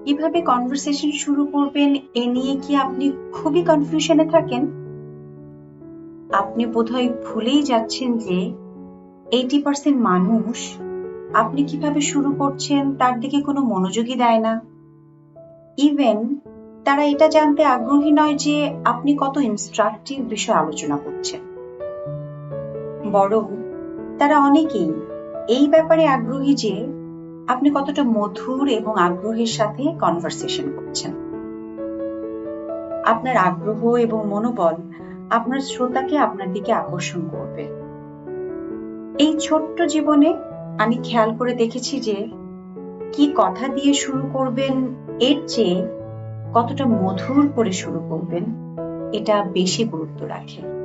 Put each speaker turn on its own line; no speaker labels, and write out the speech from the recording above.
কিভাবে কনভারসেশন শুরু করবেন এ নিয়ে কি আপনি খুবই কনফিউশনে থাকেন? আপনি বোধহয় ভুলেই যাচ্ছেন যে 80% মানুষ আপনি কিভাবে শুরু করছেন তার দিকে কোনো মনোযোগই দেয় না। ইভেন তারা এটা জানতে আগ্রহী নয় যে আপনি কত ইনস্ট্রাকটিভ বিষয় আলোচনা করছেন। বরং তারা অনেকেই এই ব্যাপারে আগ্রহী যে আপনি কতটা মধুর এবং আগ্রহের সাথে কনভারসেশন করছেন। আপনার আগ্রহ এবং মনোবল আপনার শ্রোতাকে আপনার দিকে আকর্ষণ করবে। এই ছোট্ট জীবনে আমি খেয়াল করে দেখেছি যে কি কথা দিয়ে শুরু করবেন এর চেয়ে কতটা মধুর করে শুরু করবেন এটা বেশি গুরুত্ব রাখে।